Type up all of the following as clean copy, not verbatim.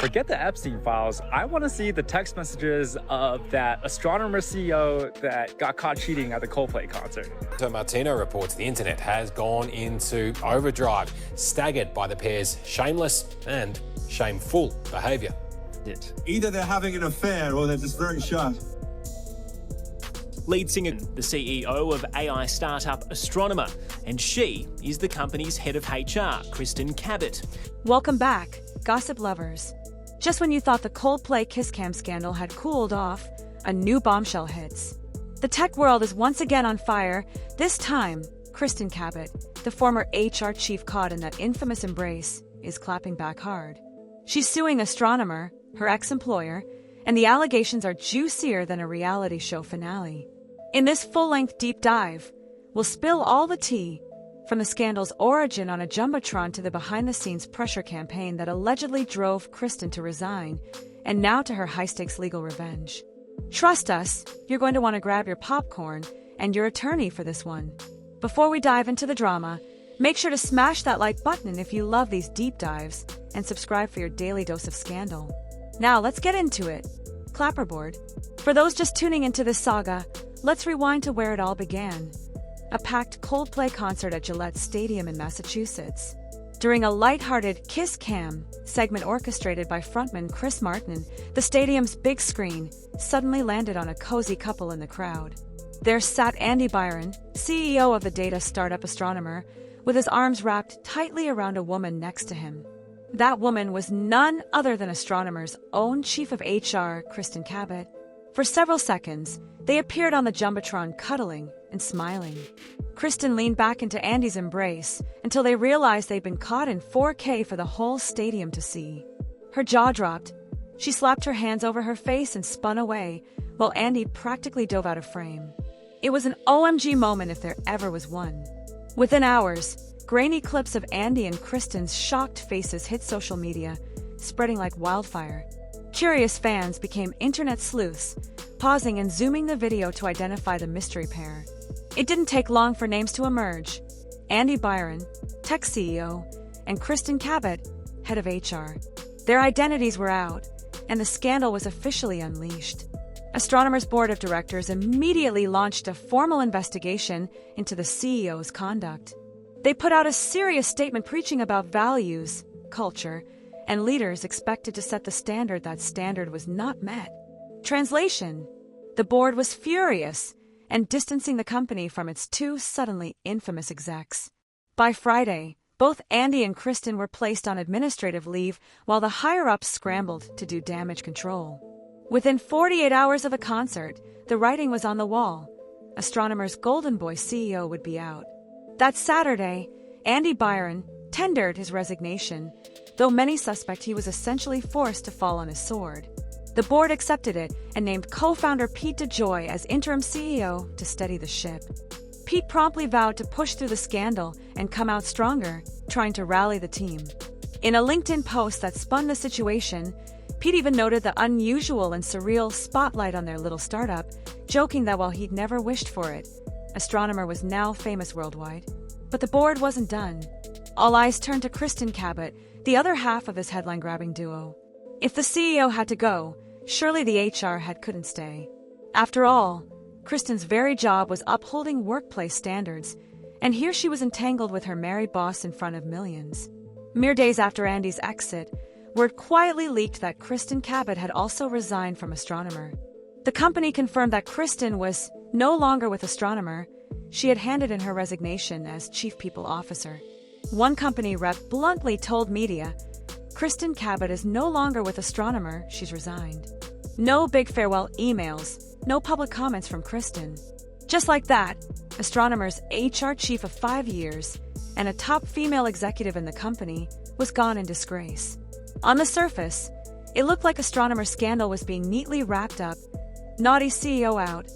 Forget the Epstein files. I want to see the text messages of that Astronomer CEO that got caught cheating at the Coldplay concert. So Martino reports the internet has gone into overdrive, staggered by the pair's shameless and shameful behaviour. Either they're having an affair or they're just very shy. Lead singer, the CEO of AI startup Astronomer, and she is the company's head of HR, Kristin Cabot. Welcome back, gossip lovers. Just when you thought the Coldplay kiss cam scandal had cooled off, a new bombshell hits. The tech world is once again on fire. This time, Kristin Cabot, the former HR chief caught in that infamous embrace, is clapping back hard. She's suing Astronomer, her ex-employer, and the allegations are juicier than a reality show finale. In this full-length deep dive, we'll spill all the tea, from the scandal's origin on a jumbotron to the behind-the-scenes pressure campaign that allegedly drove Kristin to resign, and now to her high-stakes legal revenge. Trust us, you're going to want to grab your popcorn and your attorney for this one. Before we dive into the drama, make sure to smash that like button if you love these deep dives, and subscribe for your daily dose of scandal. Now let's get into it. Clapperboard. For those just tuning into this saga, let's rewind to where it all began. A packed Coldplay concert at Gillette Stadium in Massachusetts. During a lighthearted Kiss Cam segment orchestrated by frontman Chris Martin, the stadium's big screen suddenly landed on a cozy couple in the crowd. There sat Andy Byron, CEO of the data startup Astronomer, with his arms wrapped tightly around a woman next to him. That woman was none other than Astronomer's own chief of HR, Kristin Cabot. For several seconds, they appeared on the jumbotron cuddling and smiling. Kristin leaned back into Andy's embrace until they realized they'd been caught in 4K for the whole stadium to see. Her jaw dropped. She slapped her hands over her face and spun away, while Andy practically dove out of frame. It was an OMG moment if there ever was one. Within hours, grainy clips of Andy and Kristin's shocked faces hit social media, spreading like wildfire. Curious fans became internet sleuths, pausing and zooming the video to identify the mystery pair. It didn't take long for names to emerge. Andy Byron, tech CEO, and Kristin Cabot, head of HR. Their identities were out, and the scandal was officially unleashed. Astronomer's board of directors immediately launched a formal investigation into the CEO's conduct. They put out a serious statement preaching about values, culture, and leaders expected to set the standard. That standard was not met. Translation: the board was furious and distancing the company from its two suddenly infamous execs. By Friday, both Andy and Kristin were placed on administrative leave while the higher-ups scrambled to do damage control. Within 48 hours of the concert, the writing was on the wall. Astronomer's Golden Boy CEO would be out. That Saturday, Andy Byron tendered his resignation, though many suspect he was essentially forced to fall on his sword. The board accepted it and named co-founder Pete DeJoy as interim CEO to steady the ship. Pete promptly vowed to push through the scandal and come out stronger, trying to rally the team. In a LinkedIn post that spun the situation, Pete even noted the unusual and surreal spotlight on their little startup, joking that while he'd never wished for it, Astronomer was now famous worldwide. But the board wasn't done. All eyes turned to Kristin Cabot, the other half of this headline-grabbing duo. If the CEO had to go, surely the HR head couldn't stay. After all, Kristin's very job was upholding workplace standards, and here she was entangled with her merry boss in front of millions. Mere days after Andy's exit, word quietly leaked that Kristin Cabot had also resigned from Astronomer. The company confirmed that Kristin was no longer with Astronomer. She had handed in her resignation as Chief People Officer. One company rep bluntly told media, Kristin Cabot is no longer with Astronomer, she's resigned. No big farewell emails, no public comments from Kristin. Just like that, Astronomer's HR chief of 5 years and a top female executive in the company was gone in disgrace. On the surface, it looked like Astronomer's scandal was being neatly wrapped up. Naughty CEO out,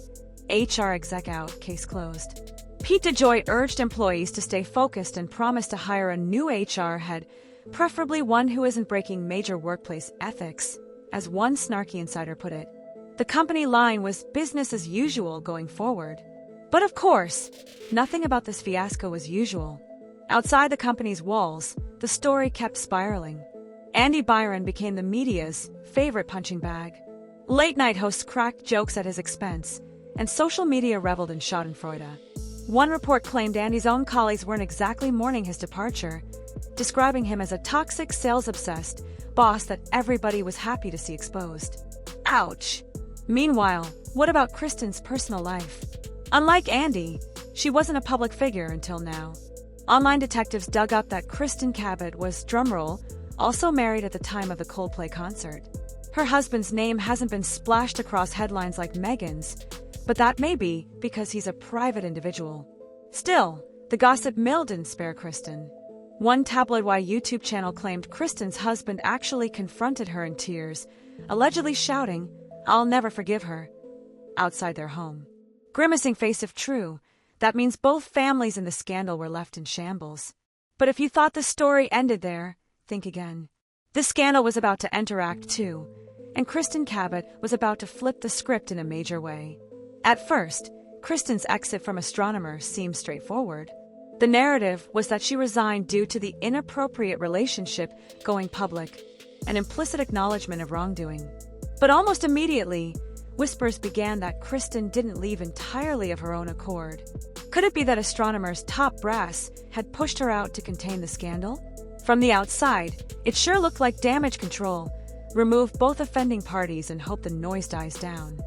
HR exec out, case closed. Pete DeJoy urged employees to stay focused and promised to hire a new HR head, preferably one who isn't breaking major workplace ethics, as one snarky insider put it. The company line was business as usual going forward. But of course, nothing about this fiasco was usual. Outside the company's walls, the story kept spiraling. Andy Byron became the media's favorite punching bag. Late-night hosts cracked jokes at his expense, and social media reveled in schadenfreude. One report claimed Andy's own colleagues weren't exactly mourning his departure, describing him as a toxic, sales-obsessed boss that everybody was happy to see exposed. Ouch! Meanwhile, what about Kristin's personal life? Unlike Andy, she wasn't a public figure until now. Online detectives dug up that Kristin Cabot was, drumroll, also married at the time of the Coldplay concert. Her husband's name hasn't been splashed across headlines like Meghan's, but that may be because he's a private individual. Still, the gossip mill didn't spare Kristin. One tabloid-wide YouTube channel claimed Kristin's husband actually confronted her in tears, allegedly shouting, "I'll never forgive her," outside their home. Grimacing face if true, that means both families in the scandal were left in shambles. But if you thought the story ended there, think again. This scandal was about to enter Act 2, and Kristin Cabot was about to flip the script in a major way. At first, Kristin's exit from Astronomer seemed straightforward. The narrative was that she resigned due to the inappropriate relationship going public, an implicit acknowledgement of wrongdoing. But almost immediately, whispers began that Kristin didn't leave entirely of her own accord. Could it be that Astronomer's top brass had pushed her out to contain the scandal? From the outside, it sure looked like damage control. Remove both offending parties and hope the noise dies down.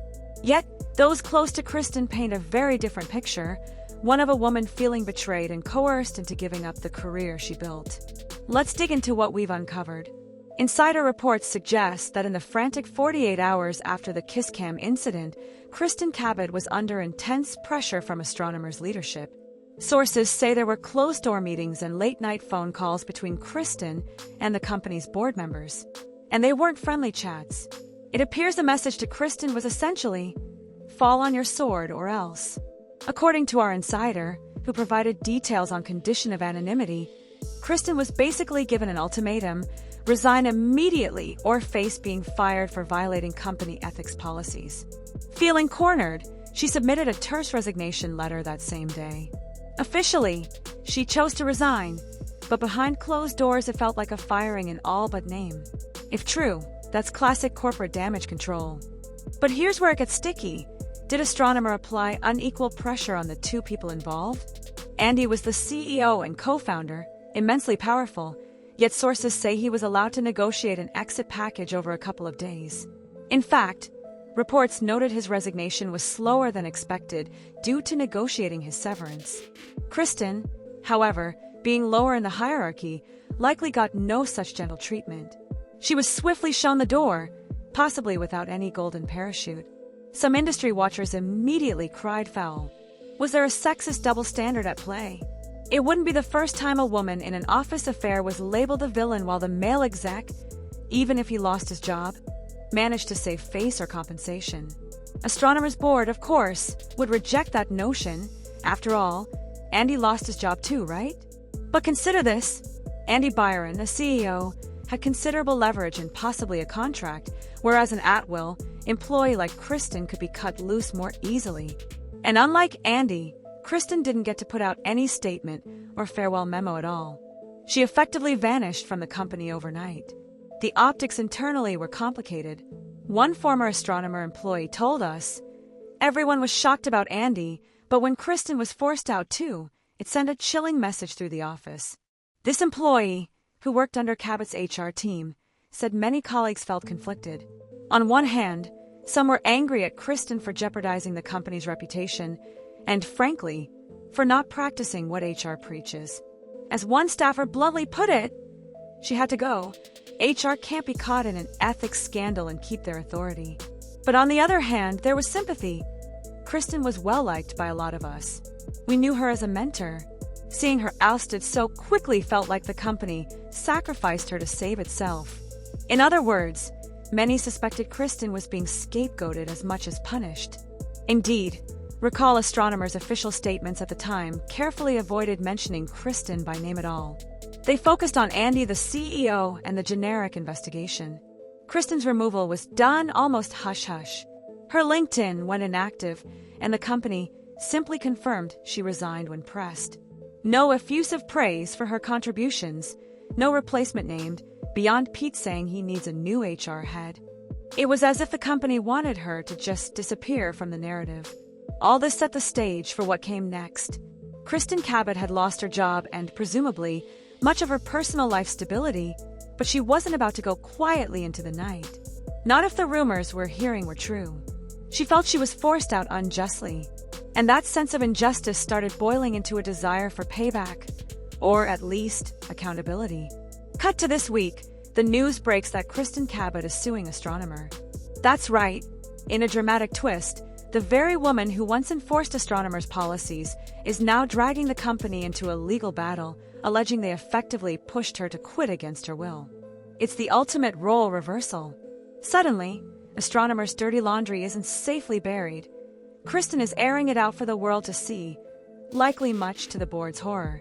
Yet, those close to Kristin paint a very different picture, one of a woman feeling betrayed and coerced into giving up the career she built. Let's dig into what we've uncovered. Insider reports suggest that in the frantic 48 hours after the Kisscam incident, Kristin Cabot was under intense pressure from Astronomer's leadership. Sources say there were closed-door meetings and late-night phone calls between Kristin and the company's board members. And they weren't friendly chats. It appears the message to Kristin was essentially, fall on your sword or else. According to our insider, who provided details on condition of anonymity, Kristin was basically given an ultimatum: resign immediately or face being fired for violating company ethics policies. Feeling cornered, she submitted a terse resignation letter that same day. Officially, she chose to resign, but behind closed doors it felt like a firing in all but name. If true, that's classic corporate damage control. But here's where it gets sticky. Did Astronomer apply unequal pressure on the two people involved? Andy was the CEO and co-founder, immensely powerful, yet sources say he was allowed to negotiate an exit package over a couple of days. In fact, reports noted his resignation was slower than expected due to negotiating his severance. Kristin, however, being lower in the hierarchy, likely got no such gentle treatment. She was swiftly shown the door, possibly without any golden parachute. Some industry watchers immediately cried foul. Was there a sexist double standard at play? It wouldn't be the first time a woman in an office affair was labeled the villain while the male exec, even if he lost his job, managed to save face or compensation. Astronomer's board, of course, would reject that notion. After all, Andy lost his job too, right? But consider this. Andy Byron, a CEO, had considerable leverage and possibly a contract, whereas an at-will employee like Kristin could be cut loose more easily. And unlike Andy, Kristin didn't get to put out any statement or farewell memo at all. She effectively vanished from the company overnight. The optics internally were complicated. One former Astronomer employee told us, everyone was shocked about Andy, but when Kristin was forced out too, it sent a chilling message through the office. This employee, who worked under Cabot's HR team, said many colleagues felt conflicted. On one hand, some were angry at Kristin for jeopardizing the company's reputation, and frankly, for not practicing what HR preaches. As one staffer bluntly put it, she had to go. HR can't be caught in an ethics scandal and keep their authority. But on the other hand, there was sympathy. Kristin was well-liked by a lot of us. We knew her as a mentor. Seeing her ousted so quickly felt like the company sacrificed her to save itself. In other words, many suspected Kristin was being scapegoated as much as punished. Indeed, recall Astronomer's official statements at the time carefully avoided mentioning Kristin by name at all. They focused on Andy, the CEO, and the generic investigation. Kristin's removal was done almost hush-hush. Her LinkedIn went inactive, and the company simply confirmed she resigned when pressed. No effusive praise for her contributions, No replacement named, beyond Pete saying he needs a new HR head. It was as if the company wanted her to just disappear from the narrative. All this set the stage for what came next. Kristin Cabot had lost her job and, presumably, much of her personal life stability, but she wasn't about to go quietly into the night. Not if the rumors we're hearing were true. She felt she was forced out unjustly, and that sense of injustice started boiling into a desire for payback, or at least accountability. Cut to this week, the news breaks that Kristin Cabot is suing Astronomer. That's right. In a dramatic twist, the very woman who once enforced Astronomer's policies is now dragging the company into a legal battle, alleging they effectively pushed her to quit against her will. It's the ultimate role reversal. Suddenly, Astronomer's dirty laundry isn't safely buried. Kristin is airing it out for the world to see, likely much to the board's horror.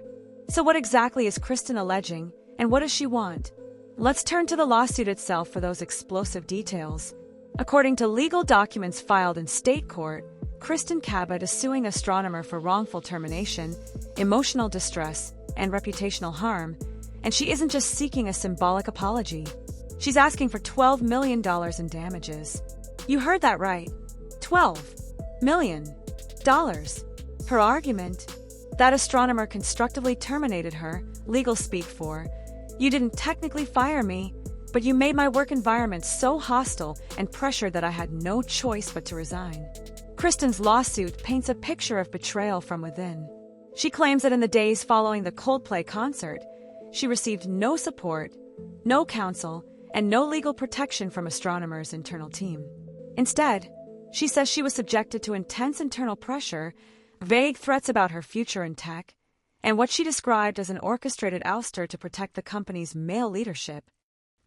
So what exactly is Kristin alleging, and what does she want? Let's turn to the lawsuit itself for those explosive details. According to legal documents filed in state court, Kristin Cabot is suing Astronomer for wrongful termination, emotional distress, and reputational harm, and she isn't just seeking a symbolic apology. She's asking for $12 million in damages. You heard that right. $12 million. Her argument? That Astronomer constructively terminated her, legal speak for, "You didn't technically fire me, but you made my work environment so hostile and pressured that I had no choice but to resign." Kristin's lawsuit paints a picture of betrayal from within. She claims that in the days following the Coldplay concert, she received no support, no counsel, and no legal protection from Astronomer's internal team. Instead, she says she was subjected to intense internal pressure, vague threats about her future in tech, and what she described as an orchestrated ouster to protect the company's male leadership.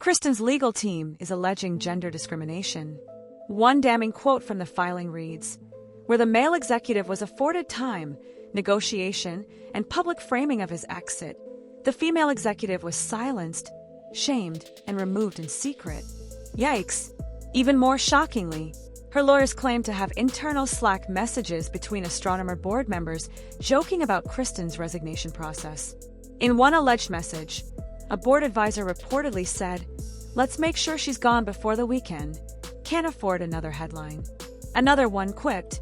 Kristin's legal team is alleging gender discrimination. One damning quote from the filing reads, "Where the male executive was afforded time, negotiation, and public framing of his exit, the female executive was silenced, shamed, and removed in secret." Yikes! Even more shockingly, her lawyers claim to have internal Slack messages between Astronomer board members joking about Kristin's resignation process. In one alleged message, a board advisor reportedly said, "Let's make sure she's gone before the weekend. Can't afford another headline." Another one quipped,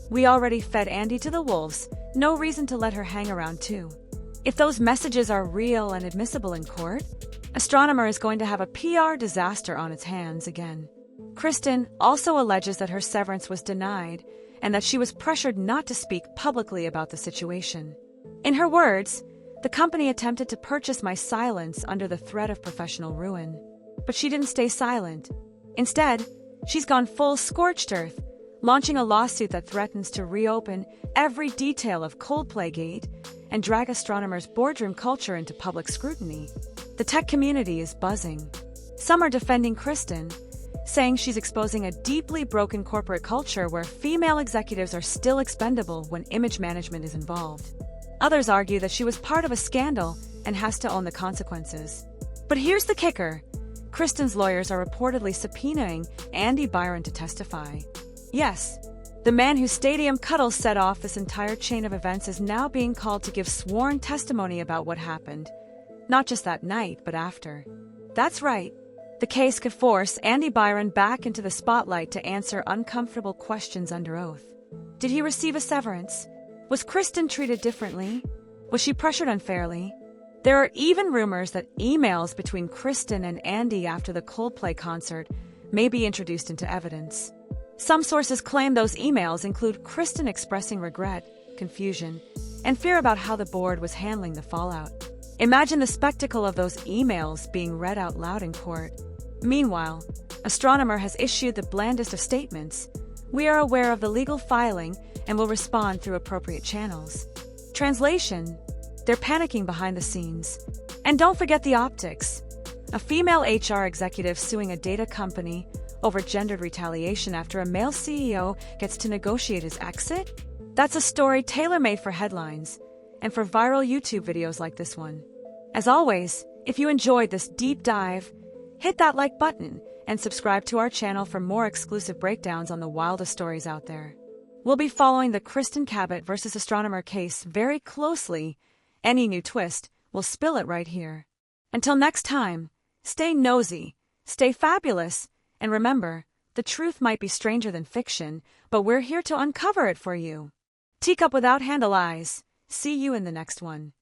"We already fed Andy to the wolves. No reason to let her hang around too." If those messages are real and admissible in court, Astronomer is going to have a PR disaster on its hands again. Kristin also alleges that her severance was denied and that she was pressured not to speak publicly about the situation. In her words, "The company attempted to purchase my silence under the threat of professional ruin." But she didn't stay silent. Instead, she's gone full scorched earth, launching a lawsuit that threatens to reopen every detail of Coldplay Gate and drag Astronomer's boardroom culture into public scrutiny. The tech community is buzzing. Some are defending Kristin, saying she's exposing a deeply broken corporate culture where female executives are still expendable when image management is involved. Others argue that she was part of a scandal and has to own the consequences. But here's the kicker. Kristin's lawyers are reportedly subpoenaing Andy Byron to testify. Yes, the man whose stadium cuddles set off this entire chain of events is now being called to give sworn testimony about what happened, not just that night, but after. That's right. The case could force Andy Byron back into the spotlight to answer uncomfortable questions under oath. Did he receive a severance? Was Kristin treated differently? Was she pressured unfairly? There are even rumors that emails between Kristin and Andy after the Coldplay concert may be introduced into evidence. Some sources claim those emails include Kristin expressing regret, confusion, and fear about how the board was handling the fallout. Imagine the spectacle of those emails being read out loud in court. Meanwhile, Astronomer has issued the blandest of statements. "We are aware of the legal filing and will respond through appropriate channels." Translation: they're panicking behind the scenes. And don't forget the optics. A female HR executive suing a data company over gendered retaliation after a male CEO gets to negotiate his exit? That's a story tailor-made for headlines and for viral YouTube videos like this one. As always, if you enjoyed this deep dive, hit that like button and subscribe to our channel for more exclusive breakdowns on the wildest stories out there. We'll be following the Kristin Cabot versus Astronomer case very closely. Any new twist, we'll spill it right here. Until next time, stay nosy, stay fabulous, and remember, the truth might be stranger than fiction, but we're here to uncover it for you. Teacup without handle eyes. See you in the next one.